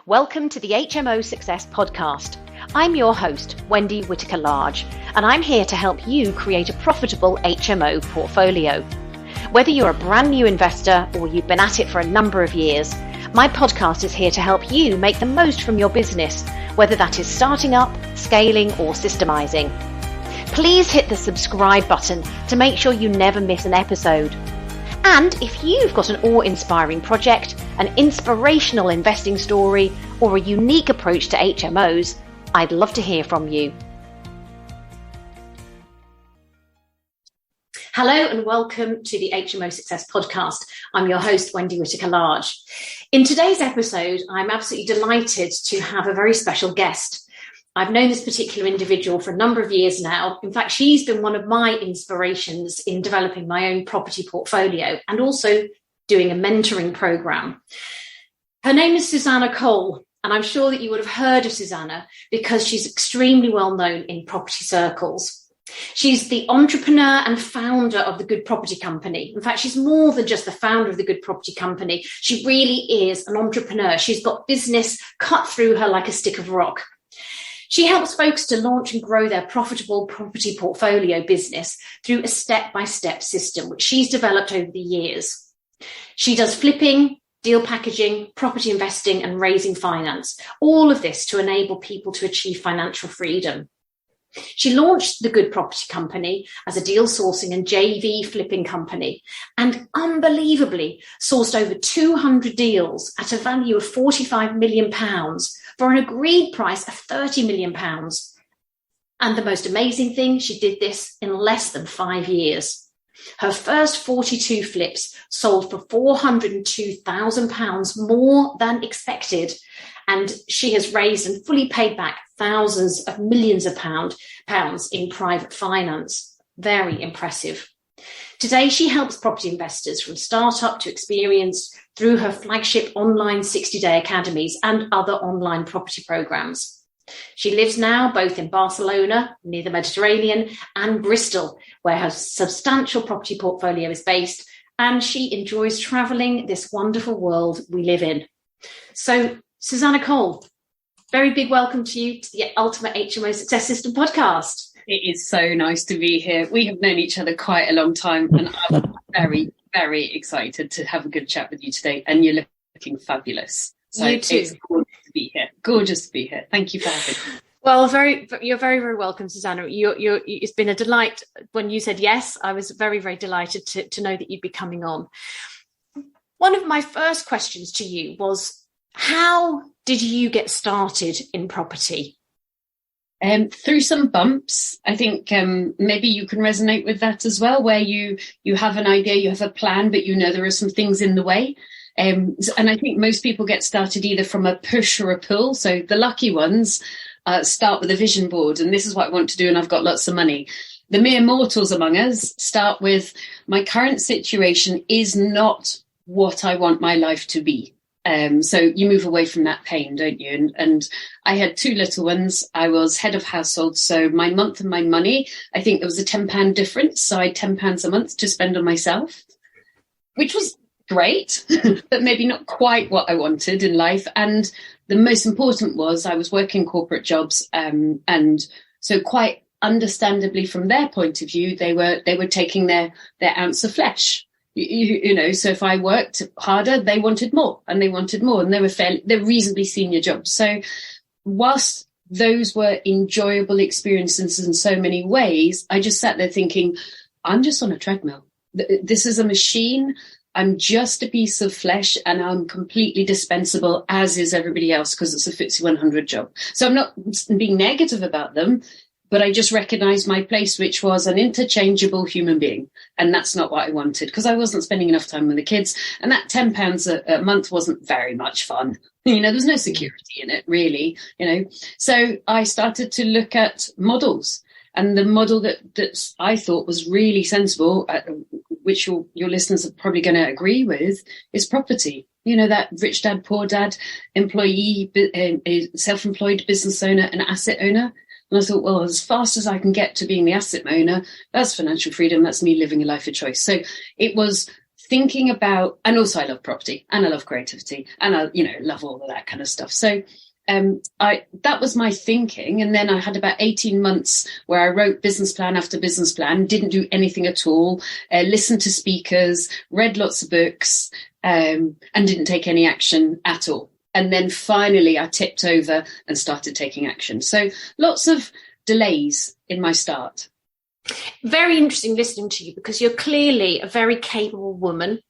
Welcome to the HMO Success Podcast. I'm your host, Wendy Whitaker-Large, and I'm here to help you create a profitable HMO portfolio. Whether you're a brand new investor or you've been at it for a number of years, my podcast is here to help you make the most from your business, whether that is starting up, scaling, or systemizing. Please hit the subscribe button to make sure you never miss an episode. And if you've got an awe-inspiring project, an inspirational investing story, or a unique approach to HMOs, I'd love to hear from you. Hello and welcome to the HMO Success Podcast. I'm your host, Wendy Whitaker-Large. In today's episode, I'm absolutely delighted to have a very special guest. I've known this particular individual for a number of years now. In fact, she's been one of my inspirations in developing my own property portfolio and also doing a mentoring program. Her name is Susannah Cole, and I'm sure that you would have heard of Susannah because she's extremely well known in property circles. She's the entrepreneur and founder of the Good Property Company. In fact, she's more than just the founder of the Good Property Company. She really is an entrepreneur. She's got business cut through her like a stick of rock. She helps folks to launch and grow their profitable property portfolio business through a step-by-step system, which she's developed over the years. She does flipping, deal packaging, property investing, and raising finance, all of this to enable people to achieve financial freedom. She launched the Good Property Company as a deal sourcing and JV flipping company and unbelievably sourced over 200 deals at a value of £45 million for an agreed price of £30 million. And the most amazing thing, she did this in less than 5 years. Her first 42 flips sold for £402,000 more than expected. And she has raised and fully paid back thousands of millions of pounds in private finance. Very impressive. Today, she helps property investors from startup to experienced through her Flagship Online 60-day Academies and other online property programs. She lives now both in Barcelona, near the Mediterranean, and Bristol, where her substantial property portfolio is based, and she enjoys traveling this wonderful world we live in. So, Susannah Cole, very big welcome to you to the Ultimate HMO Success System podcast. It is so nice to be here. We have known each other quite a long time, and I'm very, very excited to have a good chat with you today. And you're looking fabulous. So you too. It's gorgeous to be here. Gorgeous to be here. Thank you for having me. Well, you're very, very welcome, Susannah. It's been a delight. When you said yes, I was very, very delighted to know that you'd be coming on. One of my first questions to you was, how did you get started in property? Through some bumps. I think maybe you can resonate with that as well, where you have an idea, you have a plan, but you know there are some things in the way. And I think most people get started either from a push or a pull. So the lucky ones start with a vision board, and this is what I want to do, and I've got lots of money. The mere mortals among us start with, my current situation is not what I want my life to be. So you move away from that pain, don't you? And I had 2 little ones. I was head of household. So my month and my money, I think there was a £10 difference. So I had £10 a month to spend on myself, which was great, but maybe not quite what I wanted in life. And the most important was I was working corporate jobs. And so quite understandably from their point of view, they were taking their ounce of flesh. You know, so if I worked harder, they wanted more, and they were reasonably senior jobs. So whilst those were enjoyable experiences in so many ways, I just sat there thinking, I'm just on a treadmill. This is a machine. I'm just a piece of flesh, and I'm completely dispensable, as is everybody else, because it's a FTSE 100 job. So I'm not being negative about them, but I just recognized my place, which was an interchangeable human being. And that's not what I wanted, because I wasn't spending enough time with the kids. And that £10 a month wasn't very much fun. You know, there's no security in it, really, you know. So I started to look at models. And the model that I thought was really sensible, which your listeners are probably going to agree with, is property. You know, that rich dad, poor dad, employee, self-employed business owner, and asset owner. And I thought, well, as fast as I can get to being the asset owner, that's financial freedom. That's me living a life of choice. So it was thinking about, and also I love property and I love creativity and I, love all of that kind of stuff. So that was my thinking. And then I had about 18 months where I wrote business plan after business plan, didn't do anything at all, listened to speakers, read lots of books, and didn't take any action at all. And then finally I tipped over and started taking action. So lots of delays in my start. Very interesting listening to you, because you're clearly a very capable woman,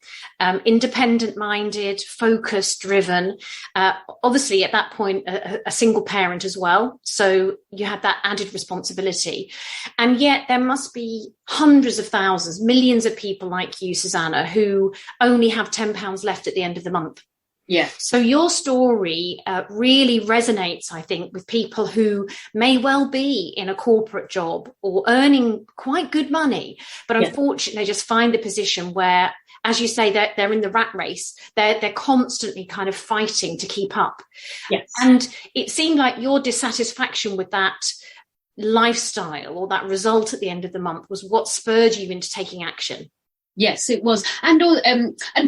independent-minded, focus-driven, obviously at that point a single parent as well, so you had that added responsibility. And yet there must be hundreds of thousands, millions of people like you, Susannah, who only have £10 left at the end of the month. Yeah. So your story really resonates, I think, with people who may well be in a corporate job or earning quite good money, but unfortunately just find the position where, as you say, they're in the rat race. They're constantly kind of fighting to keep up. Yes. And it seemed like your dissatisfaction with that lifestyle or that result at the end of the month was what spurred you into taking action. Yes, it was. And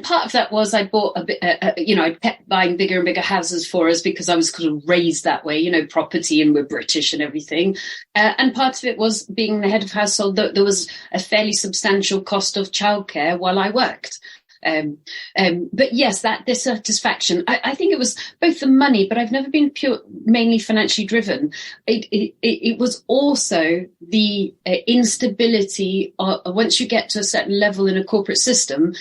part of that was I bought a bit, I kept buying bigger and bigger houses for us because I was kind of raised that way, property, and we're British and everything. And part of it was being the head of household, that there was a fairly substantial cost of childcare while I worked. But yes, that dissatisfaction, I think it was both the money, but I've never been mainly financially driven. It was also the instability once you get to a certain level in a corporate system.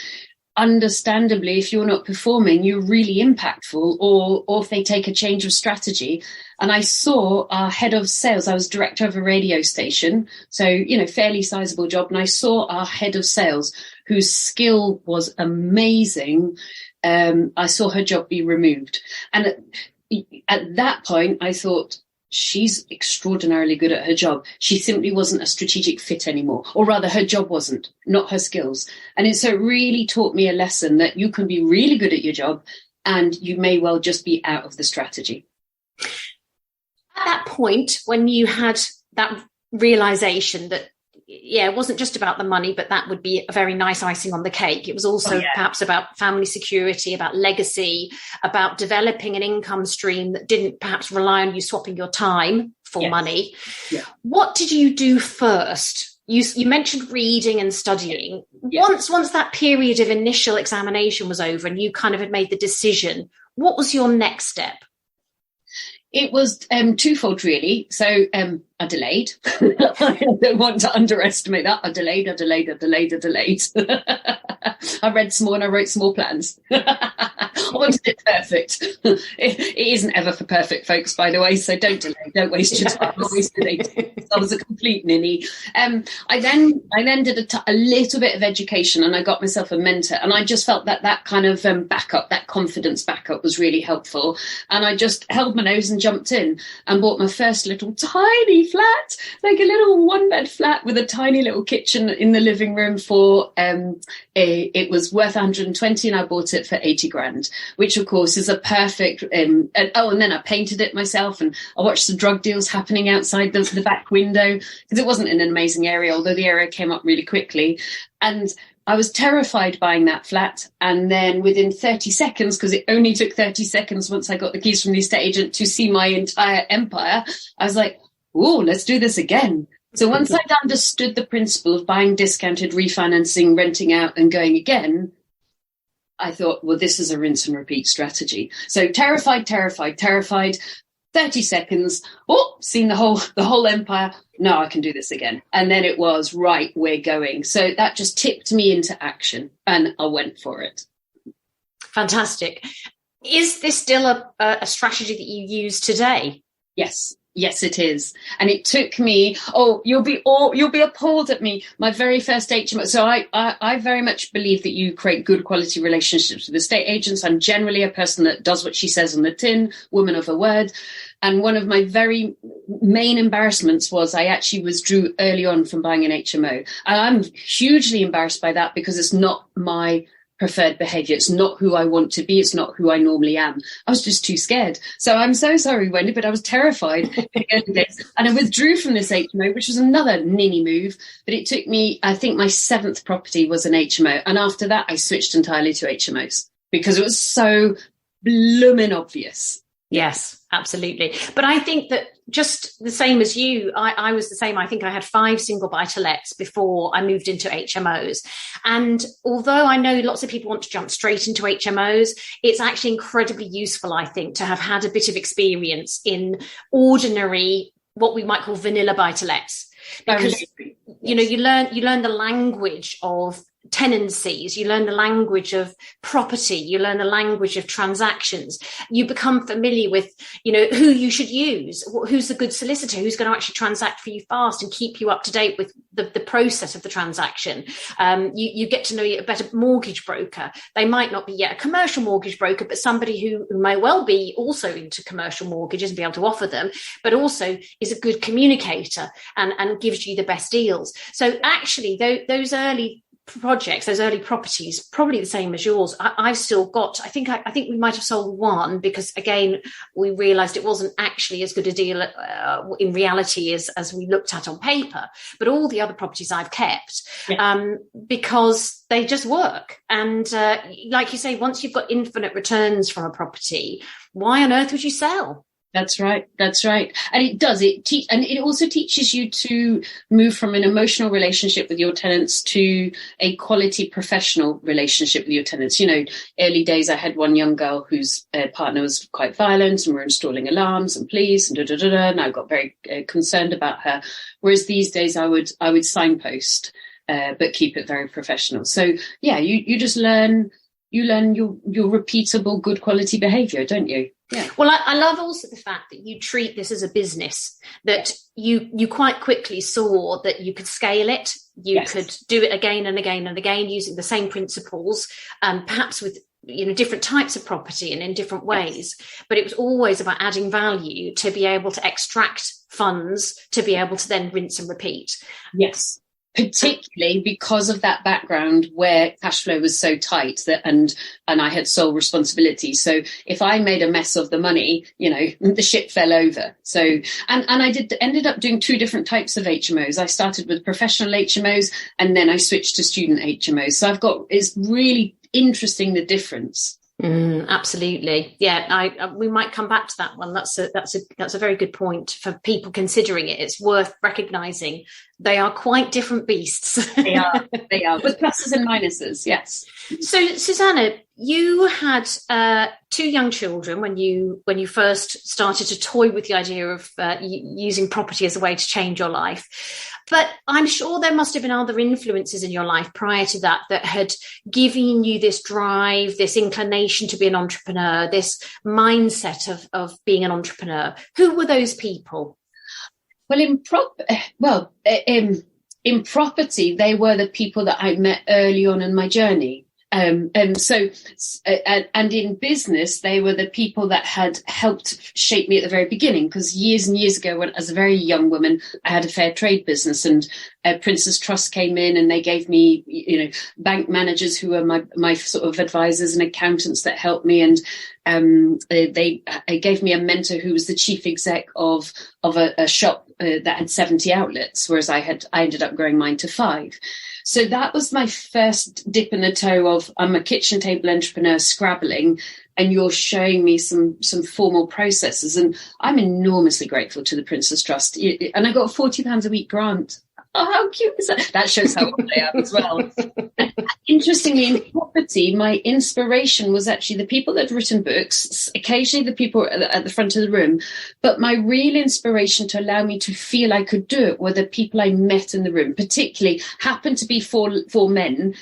Understandably, if you're not performing, you're really impactful, or if they take a change of strategy. And I saw our head of sales, I was director of a radio station, so, fairly sizable job. And I saw our head of sales, whose skill was amazing. I saw her job be removed. And at that point, I thought, she's extraordinarily good at her job. She simply wasn't a strategic fit anymore, or rather her job wasn't, not her skills. And so it really taught me a lesson that you can be really good at your job and you may well just be out of the strategy. At that point, when you had that realization that, it wasn't just about the money, but that would be a very nice icing on the cake. It was also perhaps about family security, about legacy, about developing an income stream that didn't perhaps rely on you swapping your time for money. Yeah. What did you do first? You mentioned reading and studying. Yeah. Once that period of initial examination was over and you kind of had made the decision, what was your next step? It was twofold, really. So I delayed. I don't want to underestimate that. I delayed. I read some more and I wrote some more plans. I wanted it perfect. It isn't ever for perfect, folks, by the way. So don't delay. Don't waste your time. Always delay. I was a complete ninny. I then did a little bit of education, and I got myself a mentor. And I just felt that kind of backup, that confidence backup, was really helpful. And I just held my nose and jumped in and bought my first little tiny flat, like a little one-bed flat with a tiny little kitchen in the living room for it was worth 120, and I bought it for 80 grand, which of course is a perfect and then I painted it myself, and I watched the drug deals happening outside the back window, because it wasn't in an amazing area, although the area came up really quickly. And I was terrified buying that flat. And then within 30 seconds, because it only took 30 seconds once I got the keys from the estate agent to see my entire empire, I was like, oh, let's do this again. So once I'd understood the principle of buying discounted, refinancing, renting out and going again, I thought, well, this is a rinse and repeat strategy. So terrified, 30 seconds. Oh, seen the whole empire. No, I can do this again. And then it was, right, we're going. So that just tipped me into action, and I went for it. Fantastic. Is this still a strategy that you use today? Yes, it is. And it took me, you'll be appalled at me, my very first HMO. So I very much believe that you create good quality relationships with estate agents. I'm generally a person that does what she says on the tin, woman of her word. And one of my very main embarrassments was I actually withdrew early on from buying an HMO. And I'm hugely embarrassed by that, because it's not my preferred behavior. It's not who I want to be. It's not who I normally am. I was just too scared. So I'm so sorry, Wendy, but I was terrified in the early days. And I withdrew from this HMO, which was another ninny move. But it took me, I think my 7th property was an HMO. And after that, I switched entirely to HMOs because it was so blooming obvious. Yes, absolutely. But I think that just the same as you, I was the same. I think I had 5 single buy-to-lets before I moved into HMOs. And although I know lots of people want to jump straight into HMOs, it's actually incredibly useful, I think, to have had a bit of experience in ordinary, what we might call vanilla buy-to-lets. Because, you know, you learn the language of tenancies, you learn the language of property, you learn the language of transactions, you become familiar with, you know, who you should use, who's the good solicitor, who's going to actually transact for you fast and keep you up to date with the process of the transaction. You get to know a better mortgage broker. They might not be yet a commercial mortgage broker, but somebody who may well be also into commercial mortgages and be able to offer them, but also is a good communicator and gives you the best deals. So actually those early projects, those early properties, probably the same as yours. I've still got, I think we might have sold one because again, we realized it wasn't actually as good a deal in reality as we looked at on paper, but all the other properties I've kept because they just work. And like you say, once you've got infinite returns from a property, why on earth would you sell? That's right. And it does. And it also teaches you to move from an emotional relationship with your tenants to a quality professional relationship with your tenants. You know, early days, I had one young girl whose partner was quite violent and we're installing alarms and police and and I got very concerned about her. Whereas these days I would signpost, but keep it very professional. So yeah, you just learn your repeatable good quality behavior, don't you? Yeah. Well, I love also the fact that you treat this as a business, that you quite quickly saw that you could scale it. You could do it again and again and again using the same principles, perhaps with, you know, different types of property and in different ways. But it was always about adding value to be able to extract funds, to be able to then rinse and repeat. Yes. Particularly because of that background where cash flow was so tight that and I had sole responsibility. So if I made a mess of the money, you know, the ship fell over. So and I ended up doing 2 different types of HMOs. I started with professional HMOs and then I switched to student HMOs. So it's really interesting the difference. Absolutely. Yeah, we might come back to that one. That's a very good point for people considering it. It's worth recognizing they are quite different beasts. They are with pluses and minuses. Yes. So Susannah, you had 2 young children when you first started to toy with the idea of using property as a way to change your life. But I'm sure there must have been other influences in your life prior to that had given you this drive, this inclination to be an entrepreneur, this mindset of being an entrepreneur. Who were those people? Well, in property, they were the people that I met early on in my journey. And in business, they were the people that had helped shape me at the very beginning. Because years and years ago, as a very young woman, I had a fair trade business, and Prince's Trust came in, and they gave me, you know, bank managers who were my sort of advisors and accountants that helped me, and they gave me a mentor who was the chief exec of a shop that had 70 outlets, whereas I ended up growing mine to 5. So that was my first dip in the toe of I'm a kitchen table entrepreneur scrabbling, and you're showing me some formal processes. And I'm enormously grateful to the Prince's Trust. And I got a £40 a week grant. Oh, how cute is that? That shows how old I am as well. Interestingly, in property, my inspiration was actually the people that had written books, occasionally the people at the front of the room. But my real inspiration to allow me to feel I could do it were the people I met in the room, particularly happened to be four men,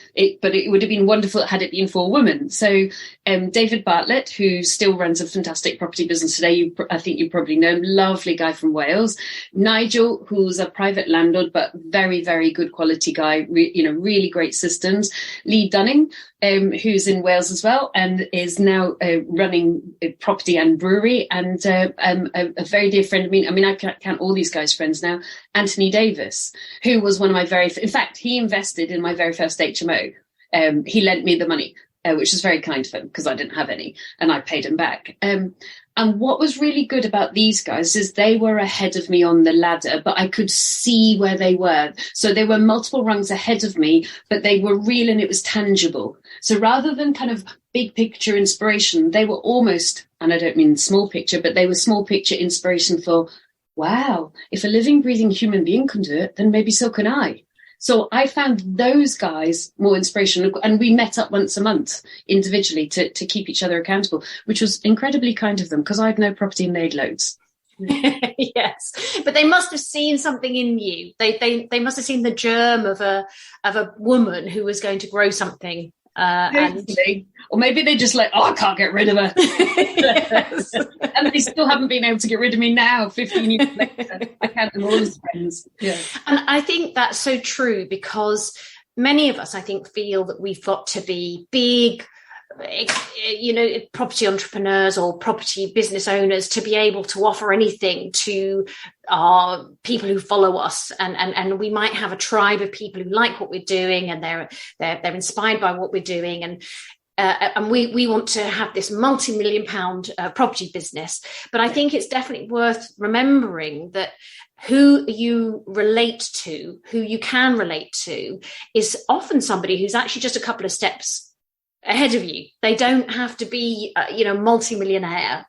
but it would have been wonderful had it been 4 women. So David Bartlett, who still runs a fantastic property business today, I think you probably know him, lovely guy from Wales. Nigel, who's a private landlord, but very, very good quality guy, really great systems. Lee Dunning, who's in Wales as well, and is now running property and brewery, and a very dear friend of mine. I mean, I count all these guys friends now. Anthony Davis, who was one of my in fact, he invested in my very first HMO. He lent me the money. which was very kind of him because I didn't have any and I paid him back. And what was really good about these guys is they were ahead of me on the ladder, but I could see where they were. So they were multiple rungs ahead of me, but they were real and it was tangible. So rather than kind of big picture inspiration, they were almost, and I don't mean small picture, but they were small picture inspiration for, wow, if a living, breathing human being can do it, then maybe so can I. So I found those guys more inspirational, and we met up once a month individually to keep each other accountable, which was incredibly kind of them because I had no property and they had loads. Yes, but they must have seen something in you. They must have seen the germ of a woman who was going to grow something. Or maybe they're just like, oh, I can't get rid of her. Yes. And they still haven't been able to get rid of me now, 15 years later. I count them all as friends. Yeah. And I think that's so true because many of us, I think, feel that we've got to be big, property entrepreneurs or property business owners to be able to offer anything to our people who follow us, and we might have a tribe of people who like what we're doing and they're inspired by what we're doing, and we want to have this multi-million pound property business. But I think it's definitely worth remembering that who you relate to, who you can relate to, is often somebody who's actually just a couple of steps ahead of you. They don't have to be, multi-millionaire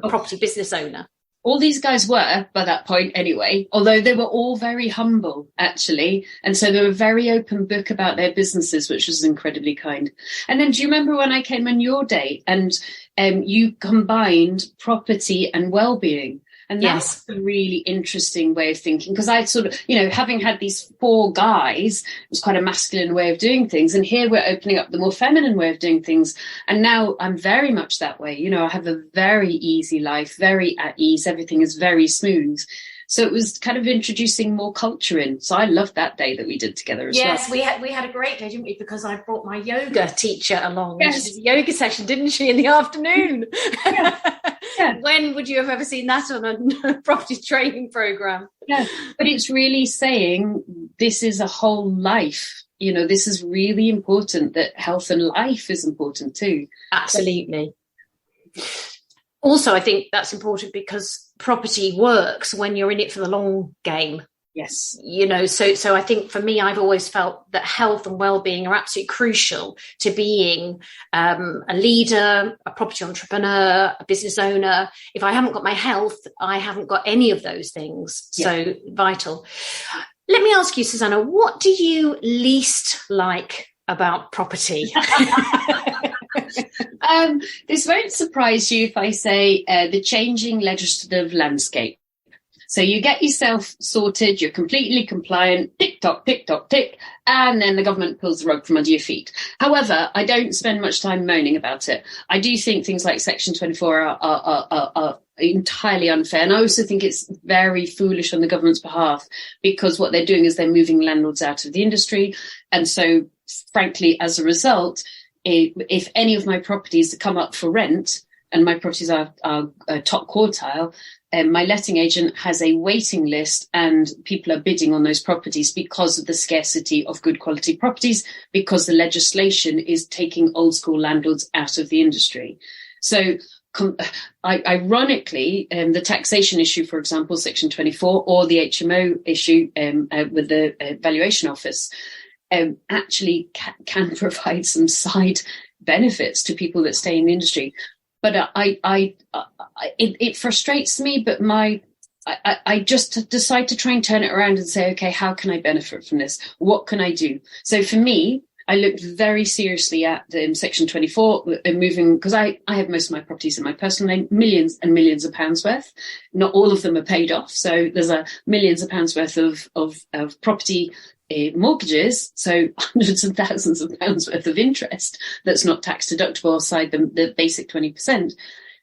property business owner. All these guys were by that point anyway, although they were all very humble, actually. And so they were very open book about their businesses, which was incredibly kind. And then do you remember when I came on your day and you combined property and well-being? And that's a really interesting way of thinking, because I sort of, having had these four guys, it was quite a masculine way of doing things. And here we're opening up the more feminine way of doing things. And now I'm very much that way. I have a very easy life, very at ease. Everything is very smooth. So it was kind of introducing more culture in. So I loved that day that we did together as well. Yes, we had a great day, didn't we? Because I brought my yoga teacher along. Yes. She did a yoga session, didn't she, in the afternoon? Yeah. Yeah. When would you have ever seen that on a property training program? Yeah, but it's really saying this is a whole life. This is really important, that health and life is important too. Absolutely. Also, I think that's important because property works when you're in it for the long game. Yes. So I think for me, I've always felt that health and well-being are absolutely crucial to being a leader, a property entrepreneur, a business owner. If I haven't got my health, I haven't got any of those things. Yeah. So vital. Let me ask you, Susannah, what do you least like about property? This won't surprise you if I say the changing legislative landscape. So you get yourself sorted, you're completely compliant, tick tock, tick, and then the government pulls the rug from under your feet. However, I don't spend much time moaning about it. I do think things like Section 24 are entirely unfair. And I also think it's very foolish on the government's behalf, because what they're doing is they're moving landlords out of the industry. And so, frankly, as a result, if any of my properties come up for rent, and my properties are top quartile, my letting agent has a waiting list and people are bidding on those properties because of the scarcity of good quality properties, because the legislation is taking old school landlords out of the industry. So ironically, the taxation issue, for example, Section 24, or the HMO issue with the valuation office, actually can provide some side benefits to people that stay in the industry. But it frustrates me, but I just decide to try and turn it around and say, okay, how can I benefit from this? What can I do? So for me, I looked very seriously at Section 24, moving, because I have most of my properties in my personal name, millions and millions of pounds worth. Not all of them are paid off. So there's millions of pounds worth of property mortgages, so hundreds of thousands of pounds worth of interest that's not tax deductible aside the basic 20%.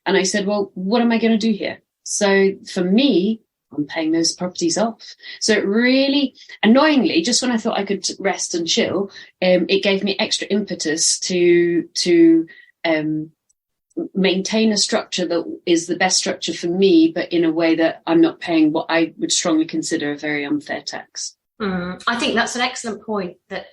And I said, well, what am I going to do here? So for me, I'm paying those properties off. So it really, annoyingly, just when I thought I could rest and chill, it gave me extra impetus to maintain a structure that is the best structure for me, but in a way that I'm not paying what I would strongly consider a very unfair tax. I think that's an excellent point, that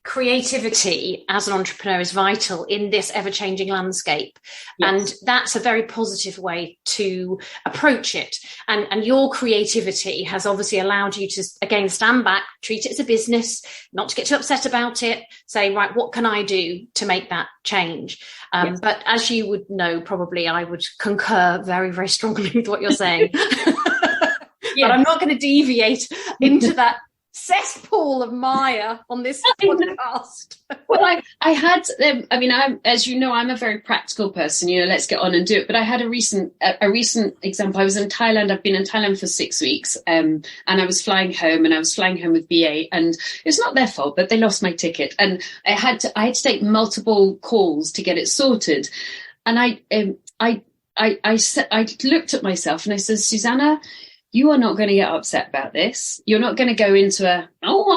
creativity as an entrepreneur is vital in this ever-changing landscape. Yes. And that's a very positive way to approach it. And your creativity has obviously allowed you to, again, stand back, treat it as a business, not to get too upset about it, say, right, what can I do to make that change? Yes. But as you would know, probably I would concur very, very strongly with what you're saying. But I'm not going to deviate into that cesspool of Maya on this podcast. Well, I had, as you know, I'm a very practical person, let's get on and do it. But I had a recent example. I was in Thailand. I've been in Thailand for 6 weeks. And I was flying home with BA, and it's not their fault, but they lost my ticket. And I had to take multiple calls to get it sorted. And I looked at myself and I said, Susannah, you are not going to get upset about this. You're not going to go into I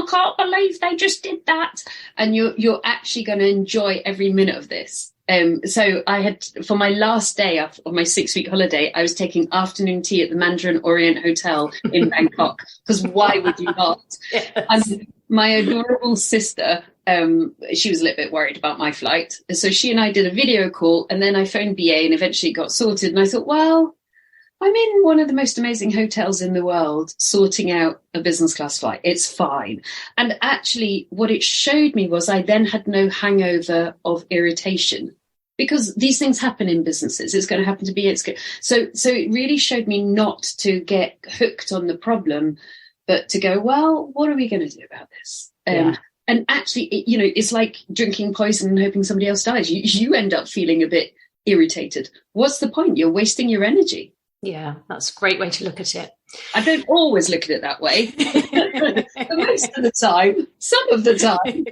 can't believe they just did that. And you're actually going to enjoy every minute of this. So I had, for my last day of my 6-week holiday, I was taking afternoon tea at the Mandarin Orient Hotel in Bangkok, because why would you not? Yes. And my adorable sister, she was a little bit worried about my flight. So she and I did a video call, and then I phoned BA and eventually it got sorted. And I thought, well, I'm in one of the most amazing hotels in the world sorting out a business class flight. It's fine. And actually what it showed me was I then had no hangover of irritation, because these things happen in businesses. It's going to happen to be, so it really showed me not to get hooked on the problem, but to go, well, what are we going to do about this? And actually, it's like drinking poison and hoping somebody else dies. You end up feeling a bit irritated. What's the point? You're wasting your energy. Yeah, that's a great way to look at it. I don't always look at it that way. Most of the time, some of the time.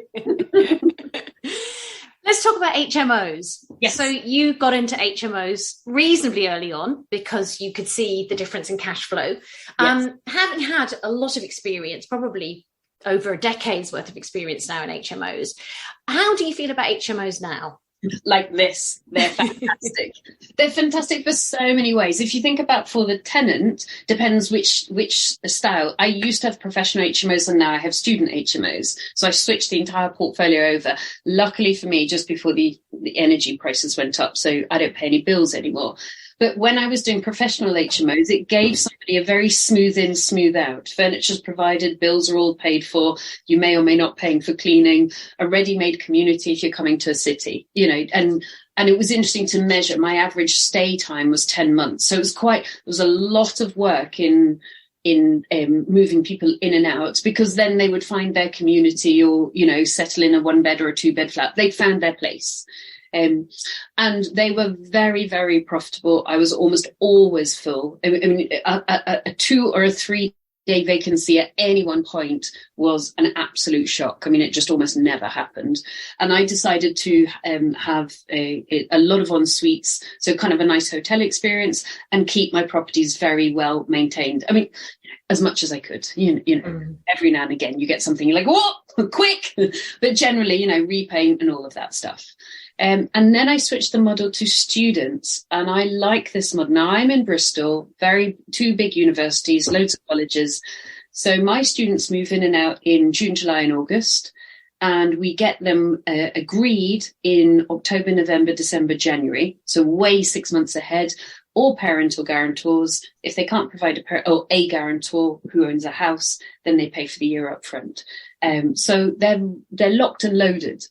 Let's talk about HMOs. Yes. So you got into HMOs reasonably early on because you could see the difference in cash flow. Yes. Having had a lot of experience, probably over a decade's worth of experience now in HMOs, how do you feel about HMOs now? Like this, they're fantastic. They're fantastic for so many ways. If you think about for the tenant, depends which style. I used to have professional HMOs and now I have student HMOs. So I switched the entire portfolio over. Luckily for me, just before the energy prices went up, so I don't pay any bills anymore. But when I was doing professional HMOs, it gave somebody a very smooth in, smooth out. Furniture's provided, bills are all paid for. You may or may not paying for cleaning, a ready-made community if you're coming to a city, and it was interesting to measure. My average stay time was 10 months. So there was a lot of work in moving people in and out, because then they would find their community or, settle in a 1-bed or a 2-bed flat. They found their place. And they were very, very profitable. I was almost always full. I mean, a 2 or a 3 day vacancy at any one point was an absolute shock. I mean, it just almost never happened. And I decided to have a lot of en-suites, so kind of a nice hotel experience, and keep my properties very well maintained. I mean, as much as I could, every now and again you get something you're like, whoa, quick, but generally, repaint and all of that stuff. And then I switched the model to students, and I like this model. Now I'm in Bristol, 2 big universities, loads of colleges. So my students move in and out in June, July and August, and we get them agreed in October, November, December, January. So way 6 months ahead, all parental guarantors. If they can't provide a guarantor who owns a house, then they pay for the year up front. So they're locked and loaded.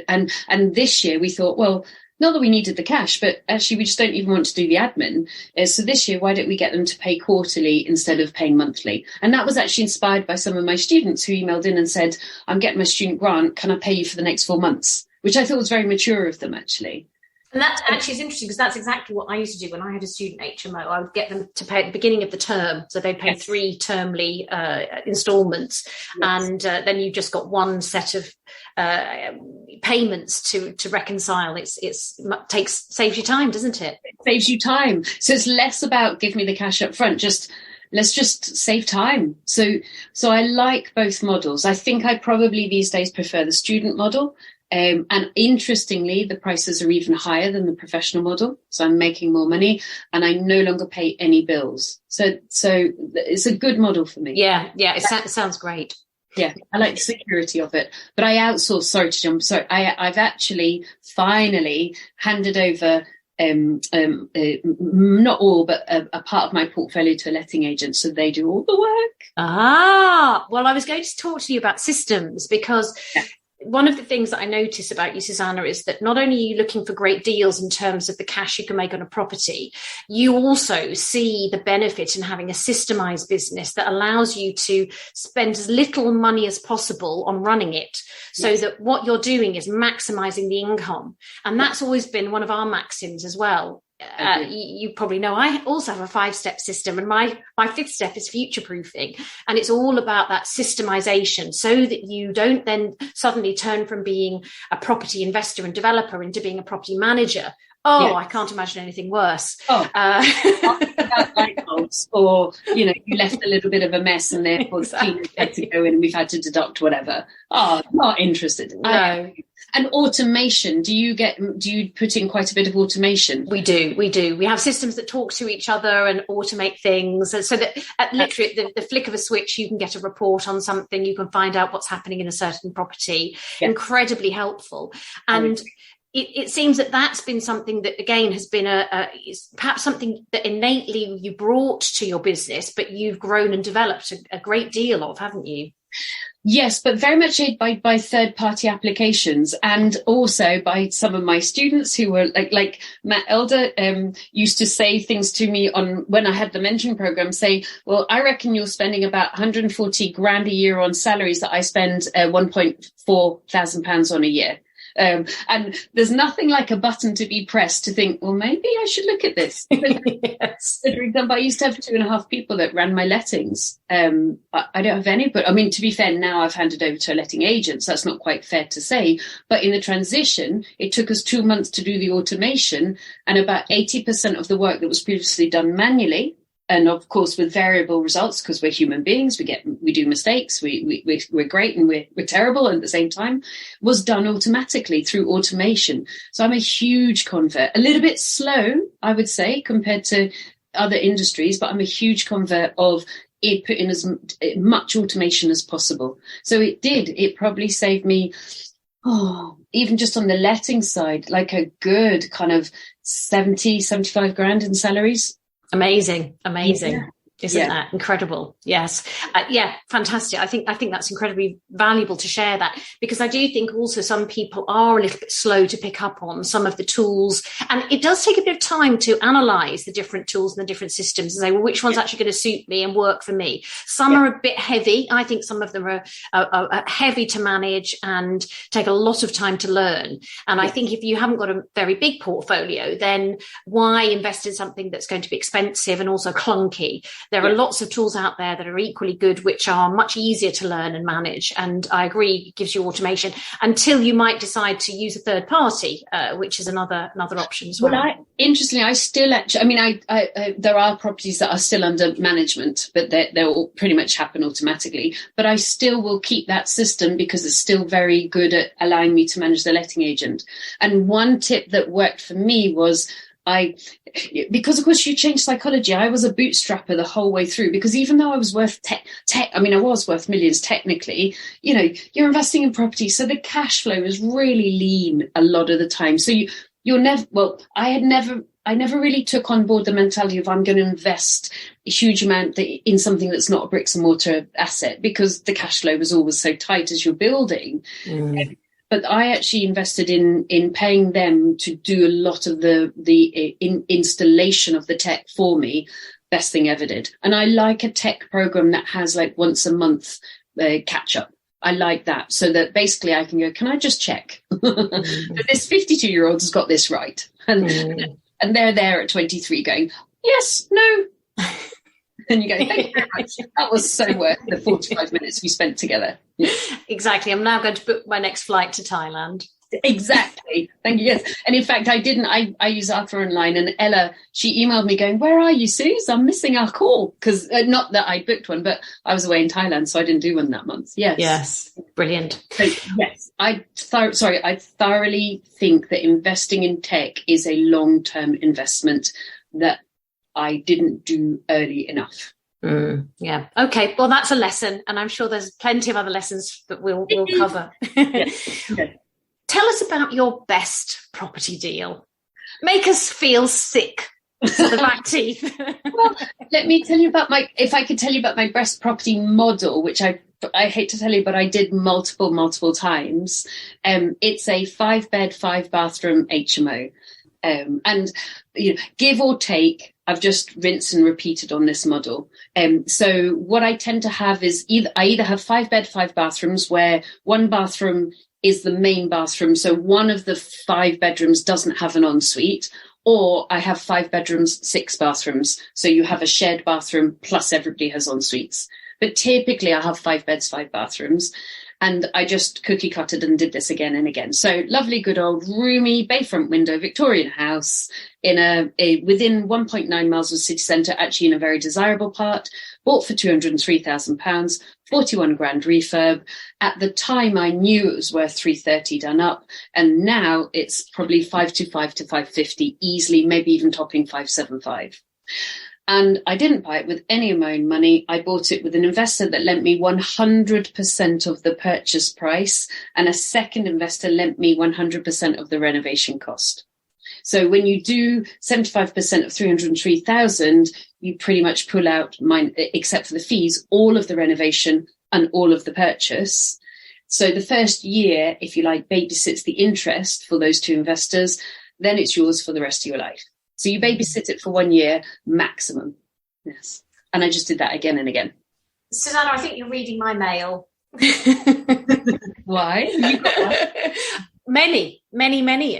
And this year we thought, well, not that we needed the cash, but actually we just don't even want to do the admin. So this year, why don't we get them to pay quarterly instead of paying monthly? And that was actually inspired by some of my students who emailed in and said, I'm getting my student grant. Can I pay you for the next 4 months? Which I thought was very mature of them, actually. And that actually is interesting, because that's exactly what I used to do when I had a student HMO. I would get them to pay at the beginning of the term. So they'd pay 3 termly instalments. Yes. And then you've just got one set of payments to reconcile. Saves you time, doesn't it? It saves you time. So it's less about give me the cash up front, let's just save time. So I like both models. I think I probably these days prefer the student model. And interestingly, the prices are even higher than the professional model. So I'm making more money and I no longer pay any bills. So it's a good model for me. Yeah. It sounds great. Yeah, I like the security of it. But I outsource, sorry to jump, sorry, I've actually finally handed over not all, but a part of my portfolio to a letting agent, so they do all the work. Well, I was going to talk to you about systems, because one of the things that I notice about you, Susannah, is that not only are you looking for great deals in terms of the cash you can make on a property, you also see the benefit in having a systemized business that allows you to spend as little money as possible on running it, so that what you're doing is maximizing the income. And that's always been one of our maxims as well. You probably know I also have a 5-step system, and my 5th step is future proofing, and it's all about that systemization, so that you don't then suddenly turn from being a property investor and developer into being a property manager. I can't imagine anything worse. About light bulbs, or you left a little bit of a mess and therefore cleaners had to go in and we've had to deduct whatever. Not interested. No. And automation, do you put in quite a bit of automation? We do. We have systems that talk to each other and automate things, so that at literally the flick of a switch, you can get a report on something, you can find out what's happening in a certain property. Incredibly helpful. And it seems that that's been something that, again, has been perhaps something that innately you brought to your business, but you've grown and developed a great deal of, haven't you? Yes, but very much aided by third-party applications, and also by some of my students who were like Matt Elder used to say things to me on when I had the mentoring program, say, well, I reckon you're spending about 140 grand a year on salaries that I spend 1.4 thousand pounds on a year. And there's nothing like a button to be pressed to think, well, maybe I should look at this. Yes. For example, I used to have 2.5 people that ran my lettings. I don't have any, but I mean, to be fair, now I've handed over to a letting agent, so that's not quite fair to say. But in the transition, it took us 2 months to do the automation, and about 80% of the work that was previously done manually, and of course with variable results, because we're human beings, we do mistakes, we're great and we're terrible at the same time, was done automatically through automation. So I'm a huge convert, a little bit slow, I would say, compared to other industries, but I'm a huge convert of it, put in as much automation as possible. So it probably saved me, even just on the letting side, like a good kind of 75 grand in salaries. Amazing. Yeah. Isn't that incredible? Yes. Fantastic. I think that's incredibly valuable to share that, because I do think also some people are a little bit slow to pick up on some of the tools, and it does take a bit of time to analyze the different tools and the different systems and say, well, which one's actually going to suit me and work for me? Some are a bit heavy. I think some of them are heavy to manage and take a lot of time to learn. And I think if you haven't got a very big portfolio, then why invest in something that's going to be expensive and also clunky? There are lots of tools out there that are equally good, which are much easier to learn and manage. And I agree, it gives you automation, until you might decide to use a third party, which is another option as well. Interestingly, I still actually, I there are properties that are still under management, but they'll pretty much happen automatically. But I still will keep that system, because it's still very good at allowing me to manage the letting agent. And one tip that worked for me was, because of course you change psychology, I was a bootstrapper the whole way through, because even though I was worth I was worth millions technically, you're investing in property, so the cash flow is really lean a lot of the time. So you're never, I never really took on board the mentality of I'm going to invest a huge amount in something that's not a bricks and mortar asset, because the cash flow was always so tight as you're building. But I actually invested in paying them to do a lot of the installation of the tech for me. Best thing ever did. And I like a tech program that has like once a month catch up. I like that, so that basically I can go, can I just check that this 52-year-old has got this right? And they're there at 23 going, yes, no. And you go, thank you very much. That was so worth the 45 minutes we spent together. Yeah. Exactly. I'm now going to book my next flight to Thailand. Exactly. Thank you. Yes. And in fact, I use HMO Online, and Ella, she emailed me going, where are you, Suze? I'm missing our call. Because not that I booked one, but I was away in Thailand, so I didn't do one that month. Yes. Brilliant. So, yes, I thoroughly think that investing in tech is a long-term investment that I didn't do early enough. Yeah. Okay. Well, that's a lesson, and I'm sure there's plenty of other lessons that we'll cover. Okay. Tell us about your best property deal. Make us feel sick to the back teeth. Well, let me tell you about if I could tell you about my best property model, which I hate to tell you, but I did multiple times. It's a 5-bed, 5-bathroom HMO. And give or take, I've just rinsed and repeated on this model. So what I tend to have is I either have 5-bed, 5 bathrooms where one bathroom is the main bathroom. So one of the 5 bedrooms doesn't have an ensuite, or I have 5 bedrooms, 6 bathrooms. So you have a shared bathroom plus everybody has en suites. But typically I have 5 beds, 5 bathrooms. And I just cookie cutted and did this again and again. So lovely, good old roomy bayfront window Victorian house in within 1.9 miles of the city centre, actually in a very desirable part. Bought for £203,000, 41 grand refurb. At the time, I knew it was worth 330 done up, and now it's probably 525 to 550 easily, maybe even topping 575. And I didn't buy it with any of my own money. I bought it with an investor that lent me 100% of the purchase price, and a second investor lent me 100% of the renovation cost. So when you do 75% of 303,000, you pretty much pull out mine, except for the fees, all of the renovation and all of the purchase. So the first year, if you like, babysits the interest for those 2 investors, then it's yours for the rest of your life. So you babysit it for 1 year maximum. Yes. And I just did that again and again. Susannah, I think you're reading my mail. Why? You got one? Many.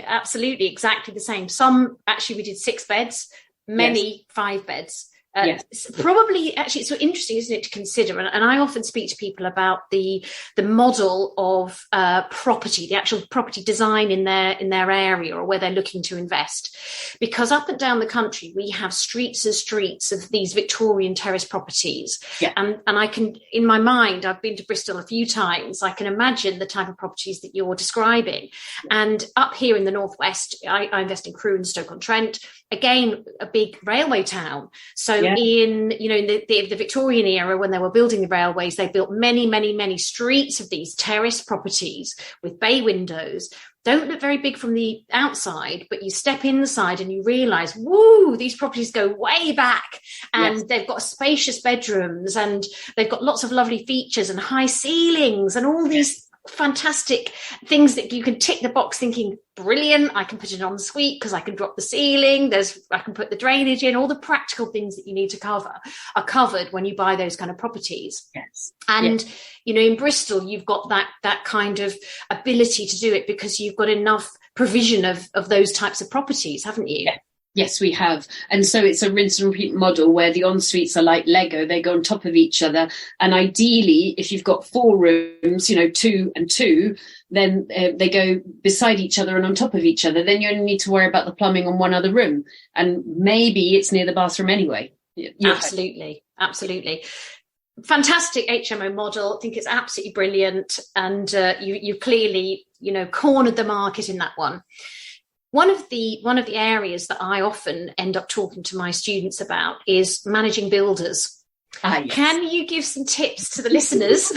Absolutely. Exactly the same. Some, actually, we did 6 beds, many 5 beds. Yes. Probably, actually, it's so interesting, isn't it, to consider? And I often speak to people about the model of property, the actual property design in their area or where they're looking to invest, because up and down the country we have streets and streets of these Victorian terrace properties. Yeah. And I can, in my mind, I've been to Bristol a few times. I can imagine the type of properties that you're describing. And up here in the northwest, I invest in Crewe and Stoke-on-Trent. Again, a big railway town. So in the Victorian era, when they were building the railways, they built many streets of these terrace properties with bay windows. Don't look very big from the outside, but you step inside and you realise, woo, these properties go way back, and they've got spacious bedrooms, and they've got lots of lovely features and high ceilings and all these fantastic things that you can tick the box thinking, brilliant, I can put it en suite because I can drop the ceiling, I can put the drainage in. All the practical things that you need to cover are covered when you buy those kind of properties. Yes. And in Bristol you've got that kind of ability to do it because you've got enough provision of those types of properties, haven't you? Yeah. Yes, we have. And so it's a rinse and repeat model where the en-suites are like Lego. They go on top of each other. And ideally, if you've got 4 rooms, 2 and 2, then they go beside each other and on top of each other. Then you only need to worry about the plumbing on one other room. And maybe it's near the bathroom anyway. Absolutely. Fantastic HMO model. I think it's absolutely brilliant. And you clearly, cornered the market in that one. One of the areas that I often end up talking to my students about is managing builders. Yes. Can you give some tips to the listeners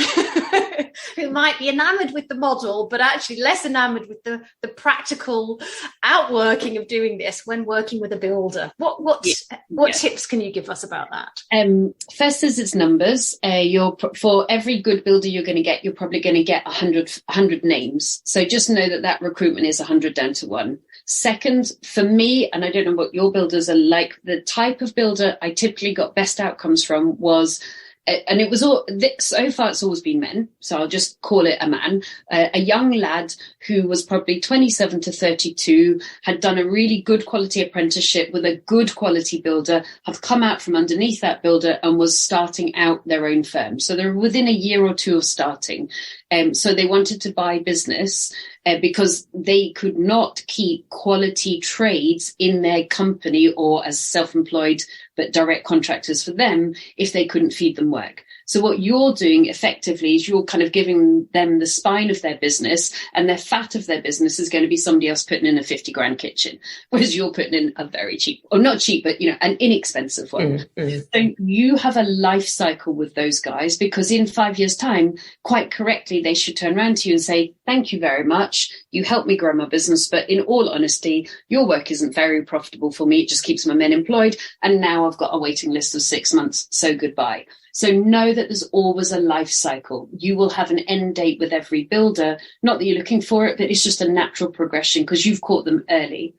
who might be enamoured with the model, but actually less enamoured with the practical outworking of doing this when working with a builder? What tips can you give us about that? First is its numbers. For every good builder you're probably going to get 100 names. So just know that recruitment is 100 down to 1. Second, for me, and I don't know what your builders are like, the type of builder I typically got best outcomes from was, and it was so far it's always been men, so I'll just call it a man, a young lad who was probably 27 to 32, had done a really good quality apprenticeship with a good quality builder, have come out from underneath that builder and was starting out their own firm. So they're within a year or 2 of starting. So they wanted to buy business because they could not keep quality trades in their company or as self-employed, but direct contractors for them if they couldn't feed them work. So what you're doing effectively is you're kind of giving them the spine of their business, and their fat of their business is going to be somebody else putting in a 50 grand kitchen, whereas you're putting in a very cheap, or not cheap, but, an inexpensive one. So you have a life cycle with those guys, because in 5 years' time, quite correctly, they should turn around to you and say, thank you very much. You helped me grow my business, but in all honesty, your work isn't very profitable for me. It just keeps my men employed. And now I've got a waiting list of 6 months. So goodbye. So know that there's always a life cycle. You will have an end date with every builder. Not that you're looking for it, but it's just a natural progression because you've caught them early.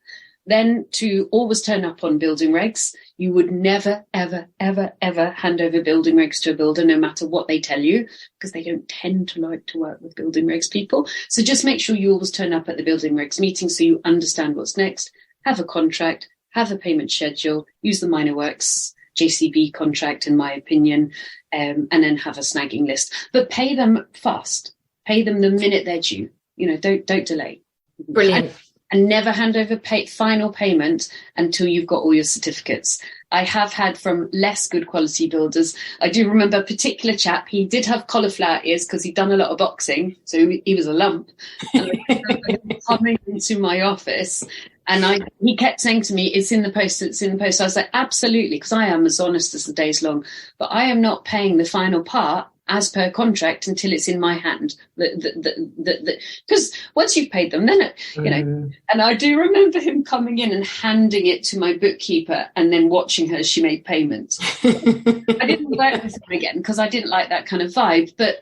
Then to always turn up on building regs. You would never, ever, ever, ever hand over building regs to a builder, no matter what they tell you, because they don't tend to like to work with building regs people. So just make sure you always turn up at the building regs meeting so you understand what's next. Have a contract, have a payment schedule, use the minor works JCB contract, in my opinion, and then have a snagging list. But pay them fast. Pay them the minute they're due. Don't delay. Brilliant. And never hand over final payment until you've got all your certificates. I have had from less good quality builders. I do remember a particular chap. He did have cauliflower ears because he'd done a lot of boxing, so he was a lump. And I remember him coming into my office, and he kept saying to me, it's in the post, it's in the post. I was like, absolutely, because I am as honest as the day's long, but I am not paying the final part as per contract until it's in my hand. Because once you've paid them, then and I do remember him coming in and handing it to my bookkeeper and then watching her as she made payments. I didn't work with him again because I didn't like that kind of vibe, but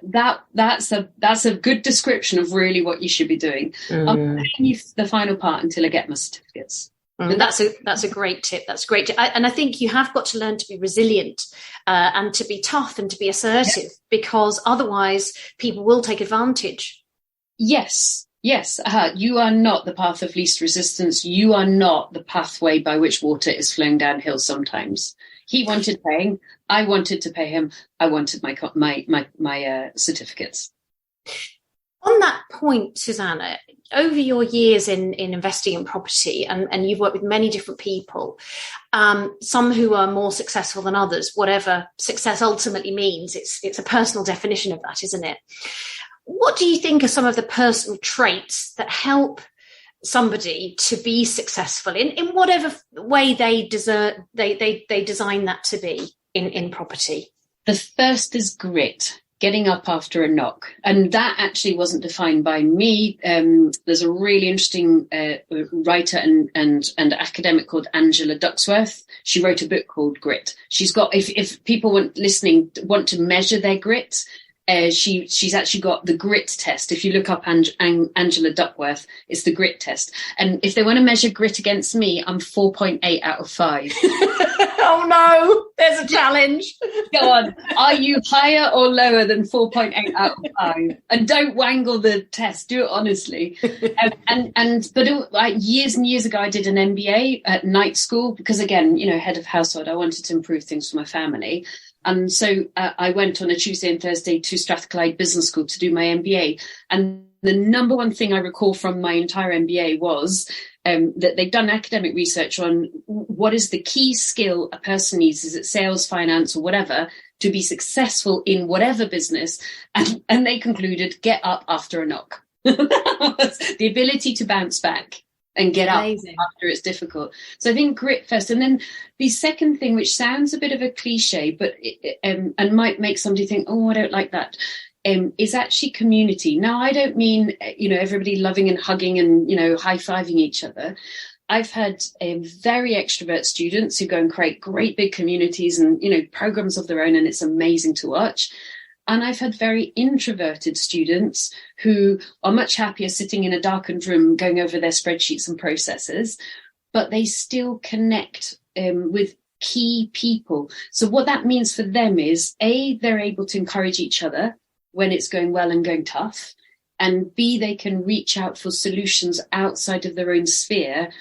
that's a good description of really what you should be doing. I'm paying you the final part until I get my certificates. That's a great tip. That's great. And I think you have got to learn to be resilient and to be tough and to be assertive, because otherwise people will take advantage. Yes. You are not the path of least resistance. You are not the pathway by which water is flowing downhill sometimes. He wanted paying. I wanted to pay him. I wanted my certificates. On that point, Susannah, over your years in investing in property, and you've worked with many different people, some who are more successful than others, whatever success ultimately means, it's a personal definition of that, isn't it? What do you think are some of the personal traits that help somebody to be successful in whatever way they design that to be in property? The first is grit. Getting up after a knock. And that actually wasn't defined by me. There's a really interesting writer and academic called Angela Duckworth. She wrote a book called Grit. She's got, if people want to measure their grit, she's actually got the grit test. If you look up Angela Duckworth, it's the grit test. And if they want to measure grit against me, I'm 4.8 out of 5. Oh no, there's a challenge. Go on. Are you higher or lower than 4.8 out of 5? And don't wangle the test. Do it honestly. But years and years ago, I did an MBA at night school because, again, head of household, I wanted to improve things for my family. And so I went on a Tuesday and Thursday to Strathclyde Business School to do my MBA. And the number one thing I recall from my entire MBA was that they'd done academic research on what is the key skill a person needs, is it sales, finance, or whatever, to be successful in whatever business. And they concluded, get up after a knock. That was the ability to bounce back and get Amazing. Up after it's difficult. So I think grit first. And then the second thing, which sounds a bit of a cliche, but and might make somebody think, oh, I don't like that, is actually community. Now, I don't mean, everybody loving and hugging and, high-fiving each other. I've had very extrovert students who go and create great big communities and, programs of their own, and it's amazing to watch. And I've had very introverted students who are much happier sitting in a darkened room going over their spreadsheets and processes, but they still connect with key people. So what that means for them is, A, they're able to encourage each other when it's going well and going tough, and B, they can reach out for solutions outside of their own sphere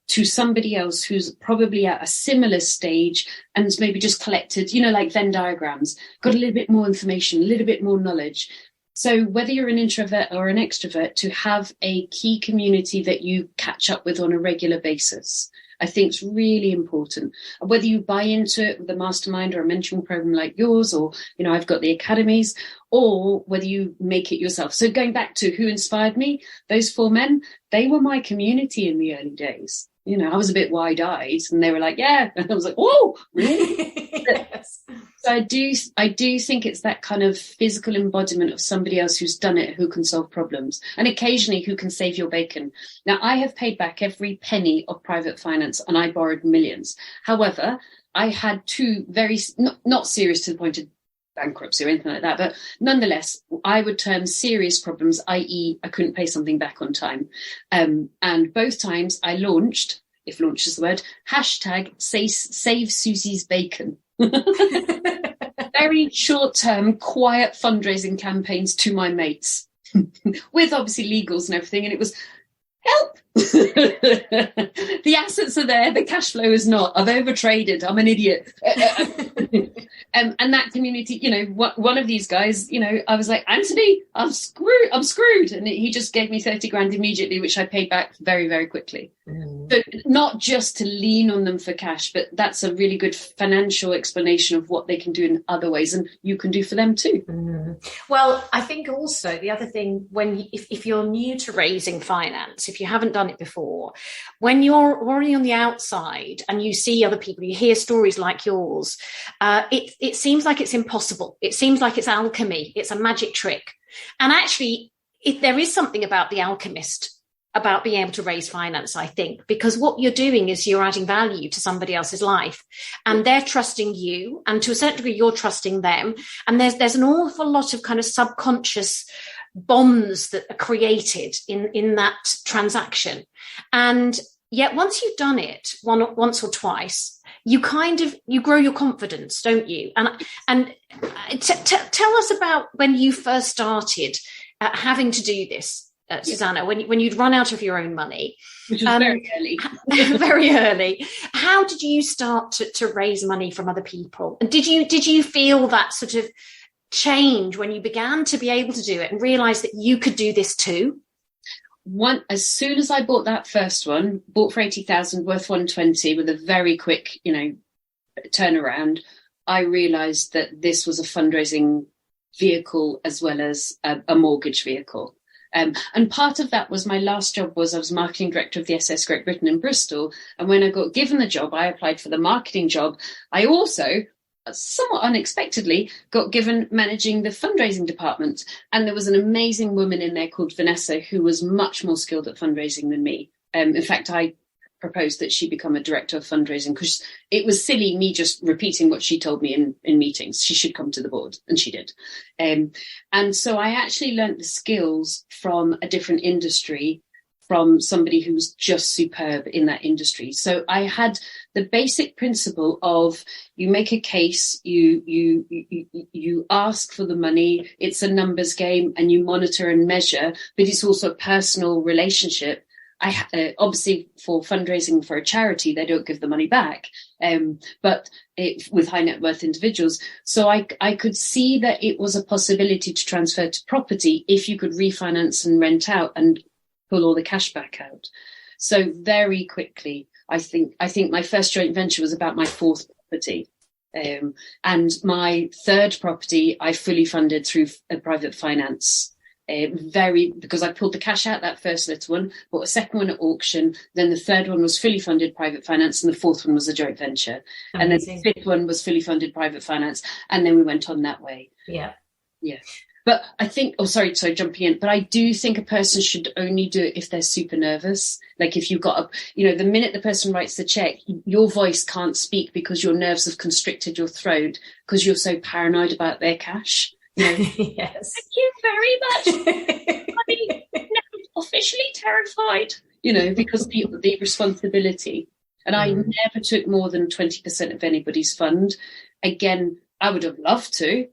to somebody else who's probably at a similar stage and maybe just collected, like Venn diagrams, got a little bit more information, a little bit more knowledge. So whether you're an introvert or an extrovert, to have a key community that you catch up with on a regular basis, I think it's really important. Whether you buy into it with a mastermind or a mentoring program like yours, or, I've got the Academies, or whether you make it yourself. So going back to who inspired me, those 4 men, they were my community in the early days. I was a bit wide-eyed and they were like, yeah. And I was like, whoa, really? Yes. So I do think it's that kind of physical embodiment of somebody else who's done it, who can solve problems, and occasionally who can save your bacon. Now, I have paid back every penny of private finance and I borrowed millions. However, I had 2 very, not serious to the point of bankruptcy or anything like that, but nonetheless, I would term serious problems, i.e. I couldn't pay something back on time. And both times I launched, if launch is the word, hashtag save Susie's bacon. Very short-term, quiet fundraising campaigns to my mates, with obviously legals and everything, and it was, help! The assets are there, the cash flow is not. I've overtraded, I'm an idiot. And that community, one of these guys, I was like, Anthony, I'm screwed. And he just gave me 30 grand immediately, which I paid back very, very quickly. So not just to lean on them for cash, but that's a really good financial explanation of what they can do in other ways, and you can do for them too. Well, I think also the other thing, if you're new to raising finance, if you haven't done it before, when you're already on the outside and you see other people, you hear stories like yours, it seems like it's impossible. It seems like it's alchemy. It's a magic trick. And actually, there is something about the alchemist, about being able to raise finance, I think, because what you're doing is you're adding value to somebody else's life and they're trusting you, and to a certain degree you're trusting them, and there's an awful lot of kind of subconscious bonds that are created in that transaction. And yet once you've done it once or twice, you grow your confidence, don't you? And tell us about when you first started having to do this. Susannah, when you'd run out of your own money, which was very early. Very early. How did you start to raise money from other people? And did you feel that sort of change when you began to be able to do it and realize that you could do this too? As soon as I bought that first one, bought for 80,000, worth 120, with a very quick, turnaround, I realized that this was a fundraising vehicle as well as a mortgage vehicle. And part of that was my last job I was marketing director of the SS Great Britain in Bristol. And when I got given the job, I applied for the marketing job. I also, somewhat unexpectedly, got given managing the fundraising department. And there was an amazing woman in there called Vanessa, who was much more skilled at fundraising than me. In fact, I proposed that she become a director of fundraising because it was silly me just repeating what she told me in meetings. She should come to the board, and she did. And so I actually learnt the skills from a different industry, from somebody who was just superb in that industry. So I had the basic principle of you make a case, you ask for the money, it's a numbers game, and you monitor and measure, but it's also a personal relationship. Obviously, for fundraising for a charity, they don't give the money back, but with high net worth individuals. So I could see that it was a possibility to transfer to property if you could refinance and rent out and pull all the cash back out. So very quickly, I think my first joint venture was about my 4th property. And my 3rd property, I fully funded through a private finance. Because I pulled the cash out that first little one, bought a second one at auction, then the 3rd one was fully funded private finance, and the 4th one was a joint venture. Amazing. And then the 5th one was fully funded private finance, and then we went on that way. Yeah. But I think, sorry, jumping in, but I do think a person should only do it if they're super nervous. Like if you've got the minute the person writes the check, your voice can't speak because your nerves have constricted your throat because you're so paranoid about their cash. Yes. Thank you very much. I'm officially terrified, because the responsibility. And I never took more than 20% of anybody's fund. Again, I would have loved to,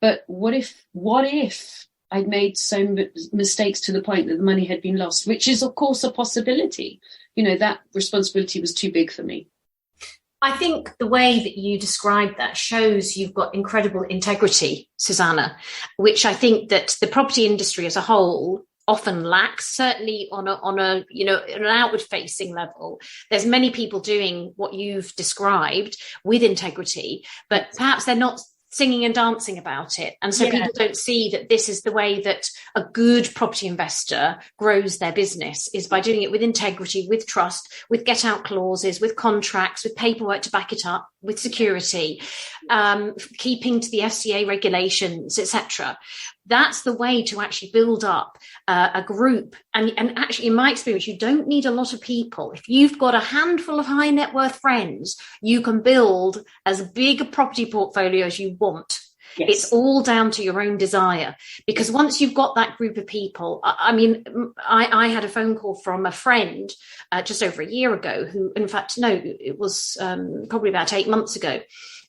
but what if I'd made so mistakes to the point that the money had been lost, which is of course a possibility. That responsibility was too big for me. I think the way that you describe that shows you've got incredible integrity, Susannah, which I think that the property industry as a whole often lacks, certainly on a an outward facing level. There's many people doing what you've described with integrity, but perhaps they're not singing and dancing about it. And so people don't see that this is the way that a good property investor grows their business, is by doing it with integrity, with trust, with get out clauses, with contracts, with paperwork to back it up, with security, keeping to the FCA regulations, etc. That's the way to actually build up a group. And actually, in my experience, you don't need a lot of people. If you've got a handful of high net worth friends, you can build as big a property portfolio as you want. Yes. It's all down to your own desire, because once you've got that group of people, I had a phone call from a friend just over a year ago who, in fact, no, it was probably about 8 months ago.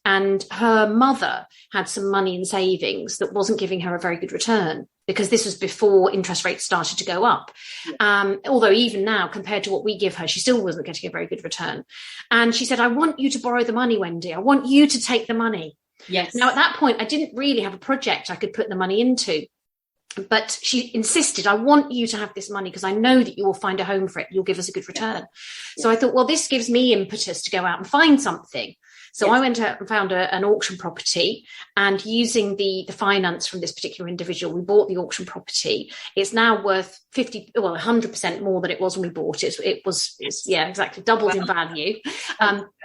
And her mother had some money in savings that wasn't giving her a very good return, because this was before interest rates started to go up. Yeah. Although even now, compared to what we give her, she still wasn't getting a very good return. And she said, I want you to borrow the money, Wendy. I want you to take the money. Yes. Now, at that point, I didn't really have a project I could put the money into. But she insisted, I want you to have this money because I know that you will find a home for it. You'll give us a good return. Yeah. So I thought, well, this gives me impetus to go out and find something. So I went out and found an auction property, and using the finance from this particular individual, we bought the auction property. It's now worth 100% more than it was when we bought it. It's exactly doubled in value.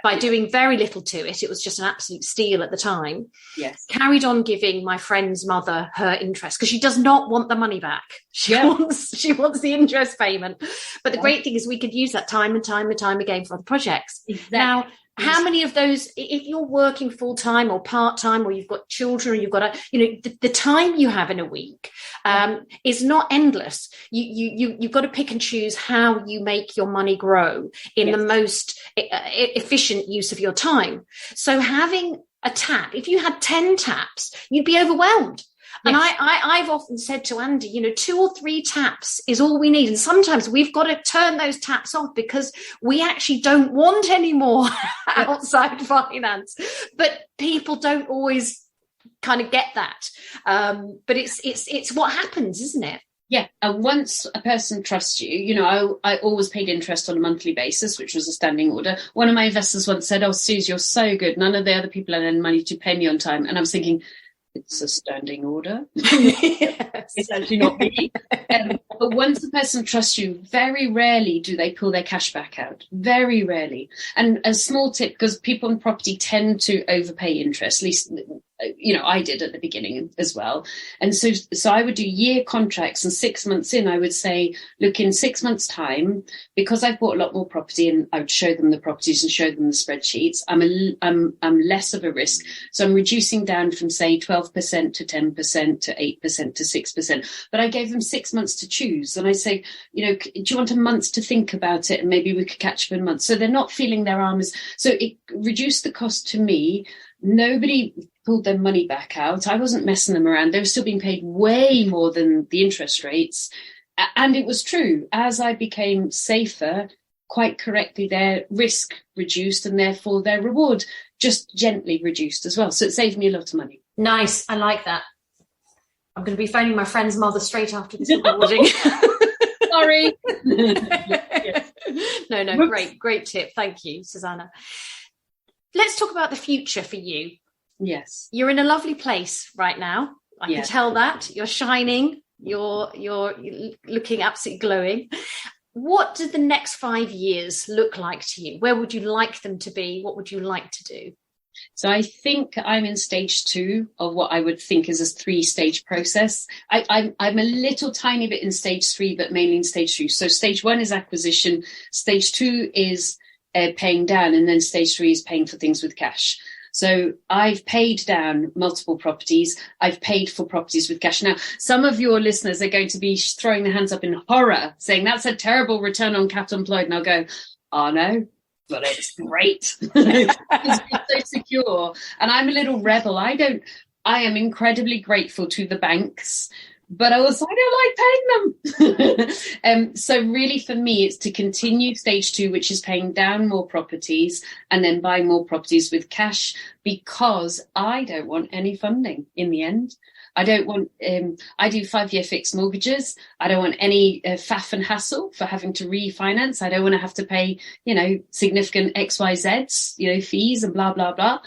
By doing very little to it. It was just an absolute steal at the time. Yes. Carried on giving my friend's mother her interest, because she does not want the money back. She wants the interest payment. But the great thing is we could use that time and time and time again for other projects. Exactly. Now, how many of those, if you're working full time or part time, or you've got children, or you've got the time you have in a week is not endless. You've got to pick and choose how you make your money grow in the most efficient use of your time. So having a tap, if you had 10 taps, you'd be overwhelmed. Yes. And I've often said to Andy, 2 or 3 taps is all we need. And sometimes we've got to turn those taps off because we actually don't want any more outside finance. But people don't always kind of get that. But it's what happens, isn't it? Yeah. And once a person trusts you, I always paid interest on a monthly basis, which was a standing order. One of my investors once said, "Oh, Suze, you're so good. None of the other people had any money to pay me on time." And I was thinking, it's a standing order. Yes. It's actually not me. But once the person trusts you, very rarely do they pull their cash back out. Very rarely. And a small tip, because people in property tend to overpay interest, at least, I did at the beginning as well. And so I would do year contracts, and 6 months in, I would say, look, in 6 months' time, because I've bought a lot more property, and I would show them the properties and show them the spreadsheets, I'm less of a risk. So I'm reducing down from, say, 12% to 10% to 8% to 6%. But I gave them 6 months to choose. And I say, do you want a month to think about it? And maybe we could catch up in a month. So they're not feeling their arms. So it reduced the cost to me. Nobody pulled their money back out. I wasn't messing them around. They were still being paid way more than the interest rates. And it was true. As I became safer, quite correctly, their risk reduced, and therefore their reward just gently reduced as well. So it saved me a lot of money. Nice. I like that. I'm going to be phoning my friend's mother straight after this recording. Sorry. No, great tip. Thank you, Susannah. Let's talk about the future for you. Yes. You're in a lovely place right now. I can tell that. You're shining. You're looking absolutely glowing. What do the next 5 years look like to you? Where would you like them to be? What would you like to do? So I think I'm in stage 2 of what I would think is a 3-stage process. I'm a little tiny bit in stage 3, but mainly in stage 2. So stage 1 is acquisition. Stage 2 is paying down. And then stage 3 is paying for things with cash. So I've paid down multiple properties. I've paid for properties with cash. Now, some of your listeners are going to be throwing their hands up in horror, saying that's a terrible return on capital employed. And I'll go, oh no, but it's great. It's so secure. And I'm a little rebel. I am incredibly grateful to the banks, but also I don't like paying them. So really for me, it's to continue stage 2, which is paying down more properties and then buying more properties with cash, because I don't want any funding in the end. I don't want, I do 5-year fixed mortgages. I don't want any faff and hassle for having to refinance. I don't want to have to pay, significant XYZs, fees and blah, blah, blah.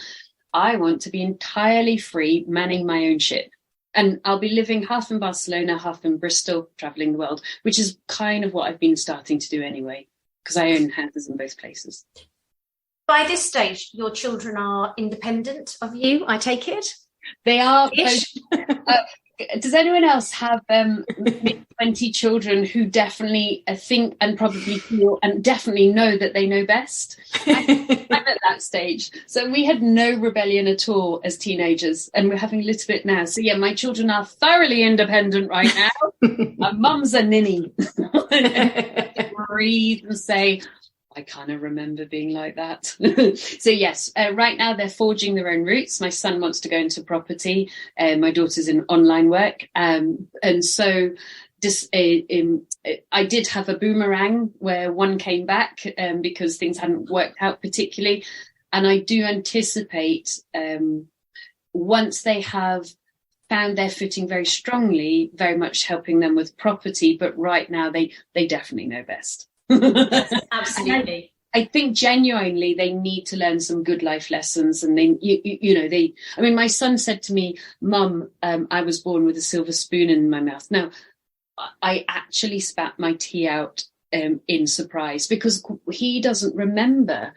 I want to be entirely free manning my own ship. And I'll be living half in Barcelona, half in Bristol, traveling the world, which is kind of what I've been starting to do anyway, because I own houses in both places. By this stage, your children are independent of you, I take it? They are. Does anyone else have 20 children who definitely think and probably feel and definitely know that they know best? I'm at that stage. So we had no rebellion at all as teenagers, and we're having a little bit now. So yeah, my children are thoroughly independent right now. My mum's a ninny. Breathe and say, I kind of remember being like that. So yes, right now they're forging their own routes. My son wants to go into property. My daughter's in online work. And so I did have a boomerang where one came back because things hadn't worked out particularly. And I do anticipate once they have found their footing very strongly, very much helping them with property. But right now they definitely know best. Yes, absolutely. I think genuinely they need to learn some good life lessons, and my son said to me, Mum, I was born with a silver spoon in my mouth. Now, I actually spat my tea out in surprise, because he doesn't remember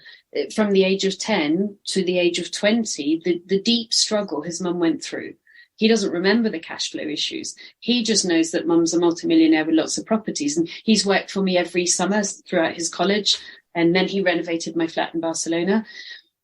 from the age of 10 to the age of 20 the deep struggle his mum went through. He doesn't remember the cash flow issues. He just knows that mum's a multimillionaire with lots of properties, and he's worked for me every summer throughout his college. And then he renovated my flat in Barcelona.